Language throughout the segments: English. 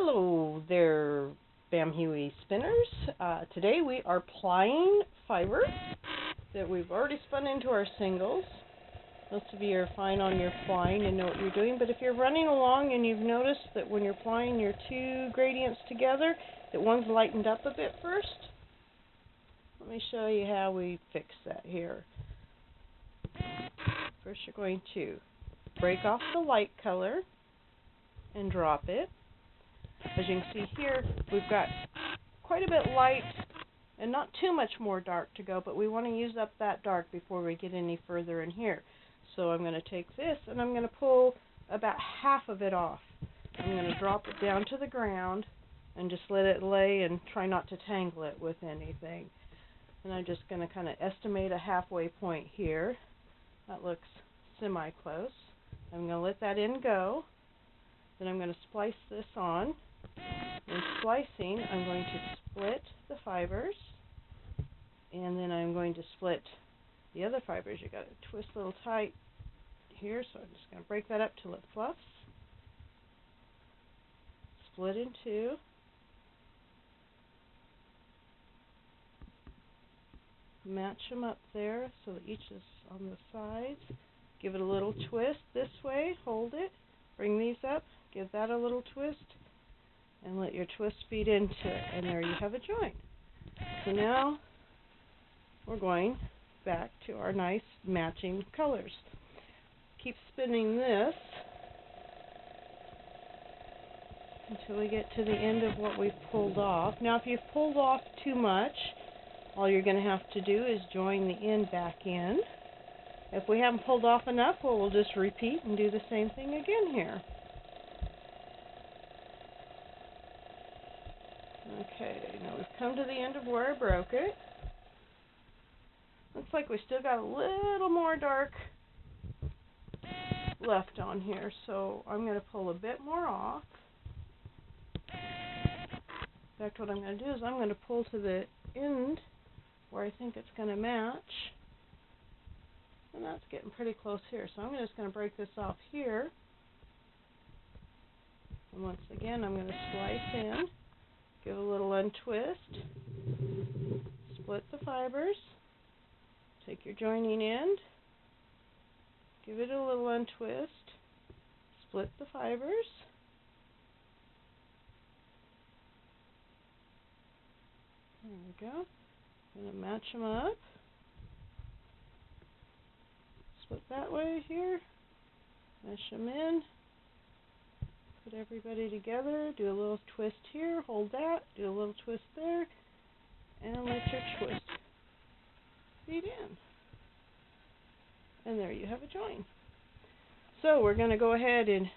Hello there, Bam Huey spinners. Today we are plying fiber that we've already spun into our singles. Most of you are fine on your plying and know what you're doing, but if you're running along and you've noticed that when you're plying your two gradients together, that one's lightened up a bit first, let me show you how we fix that here. First you're going to break off the light color and drop it. As you can see here, we've got quite a bit light and not too much more dark to go, but we want to use up that dark before we get any further in here. So I'm going to take this and I'm going to pull about half of it off. I'm going to drop it down to the ground and just let it lay and try not to tangle it with anything. And I'm just going to kind of estimate a halfway point here. That looks semi-close. I'm going to let that end go. Then I'm going to splice this on. In splicing, I'm going to split the fibers, and then I'm going to split the other fibers. You've got to twist a little tight here, so I'm just going to break that up till it fluffs. Split in two. Match them up there so that each is on the sides. Give it a little twist this way, hold it, bring these up, give that a little twist, and let your twist feed into it, and there you have a joint. So now we're going back to our nice matching colors. Keep spinning this until we get to the end of what we've pulled off. Now if you've pulled off too much, all you're going to have to do is join the end back in. If we haven't pulled off enough, well, we'll just repeat and do the same thing again here. Okay, now we've come to the end of where I broke it. Looks like we still got a little more dark left on here, so I'm going to pull a bit more off. In fact, what I'm going to do is I'm going to pull to the end where I think it's going to match. And that's getting pretty close here, so I'm just going to break this off here. And once again, I'm going to slice in. Give a little untwist, split the fibers, take your joining end, give it a little untwist, split the fibers, there we go, I'm going to match them up, split that way here, mesh them in. Put everybody together, do a little twist here, hold that, do a little twist there, and let your twist feed in. And there you have a join. So we're going to go ahead and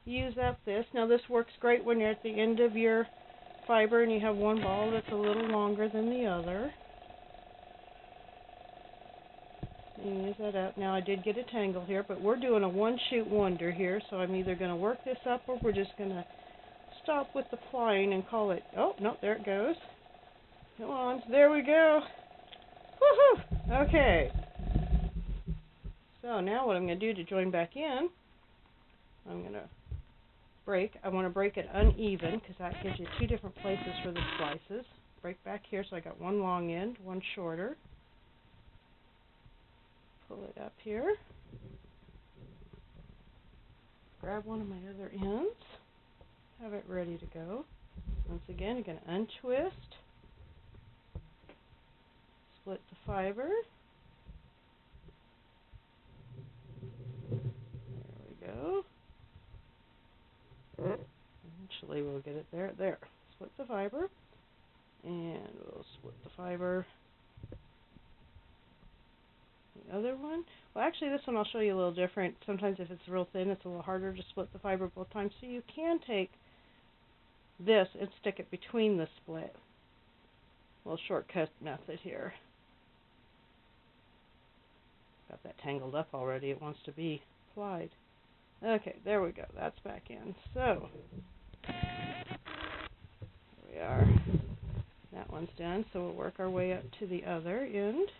use up this. Now this works great when you're at the end of your fiber and you have one ball that's a little longer than the other. And use that up. Now I did get a tangle here, but we're doing a one-shoot wonder here, so I'm either going to work this up or we're just going to stop with the plying and call it. Oh, no, there it goes. Come on, there we go. Woohoo! Okay. So now what I'm going to do to join back in, I'm going to break. I want to break it uneven because that gives you two different places for the slices. Break back here, so I got one long end, one shorter. Pull it up here, grab one of my other ends, have it ready to go. Once again, you're going to untwist, split the fiber, there we go. Eventually we'll get it there, split the fiber, and we'll split the fiber. The other one, well actually this one I'll show you a little different. Sometimes if it's real thin it's a little harder to split the fiber both times, so you can take this and stick it between the split. A little shortcut method here. Got that tangled up already, it wants to be plied. Okay, there we go, that's back in. So here we are. That one's done, so we'll work our way up to the other end.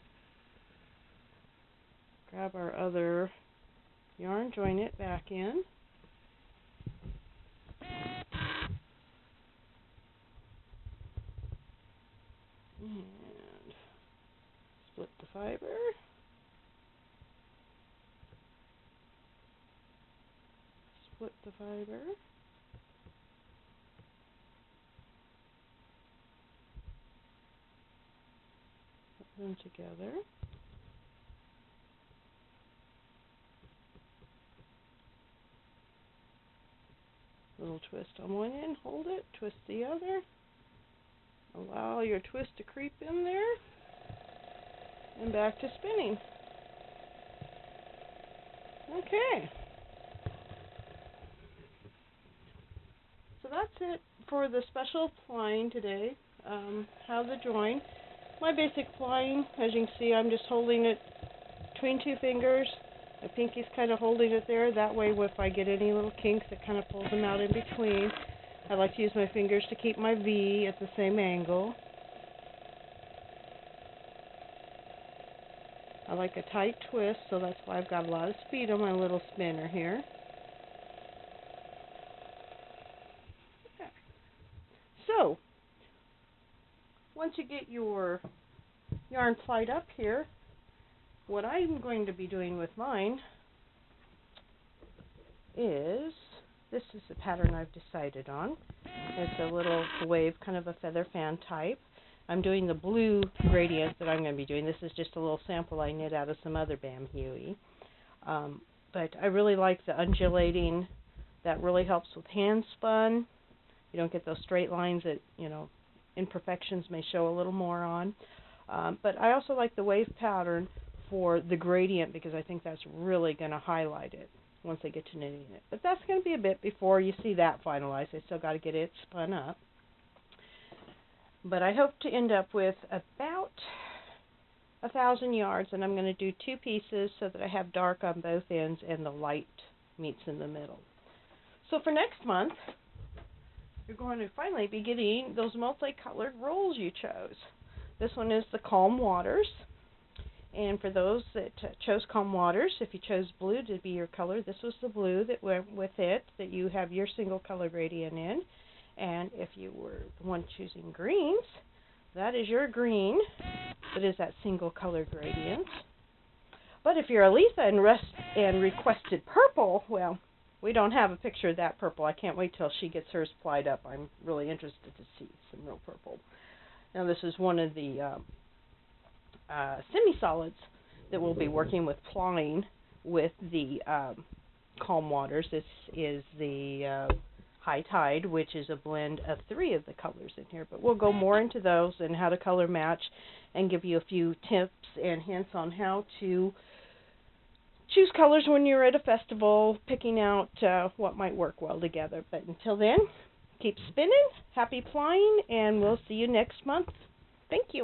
Grab our other yarn, join it back in. fiber. Split the fiber. Put them together. Little twist on one end, hold it, twist the other. Allow your twist to creep in there. And back to spinning. Okay. So that's it for the special plying today. How to join. My basic plying, as you can see, I'm just holding it between two fingers. My pinky's kind of holding it there. That way, if I get any little kinks, it kind of pulls them out in between. I like to use my fingers to keep my V at the same angle. I like a tight twist, so that's why I've got a lot of speed on my little spinner here. Okay. So, once you get your yarn plied up here, what I'm going to be doing with mine is, this is the pattern I've decided on. It's a little wave, kind of a feather fan type. I'm doing the blue gradient that I'm going to be doing. This is just a little sample I knit out of some other Bam Huey. But I really like the undulating. That really helps with hand spun. You don't get those straight lines that, you know, imperfections may show a little more on. But I also like the wave pattern for the gradient because I think that's really going to highlight it once I get to knitting it. But that's going to be a bit before you see that finalized. I still got to get it spun up. But I hope to end up with about 1,000 yards, and I'm going to do two pieces so that I have dark on both ends and the light meets in the middle. So for next month, you're going to finally be getting those multicolored rolls you chose. This one is the Calm Waters. And for those that chose Calm Waters, if you chose blue to be your color, this was the blue that went with it, that you have your single color gradient in. And if you were the one choosing greens, that is your green. That is that single color gradient. But if you're Aletha and requested purple, well, we don't have a picture of that purple. I can't wait till she gets hers plied up. I'm really interested to see some real purple. Now this is one of the semi-solids that we'll be working with plying with the Calm Waters. This is the High Tide, which is a blend of 3 of the colors in here. But we'll go more into those and how to color match and give you a few tips and hints on how to choose colors when you're at a festival, picking out what might work well together. But until then, keep spinning, happy plying, and we'll see you next month. Thank you.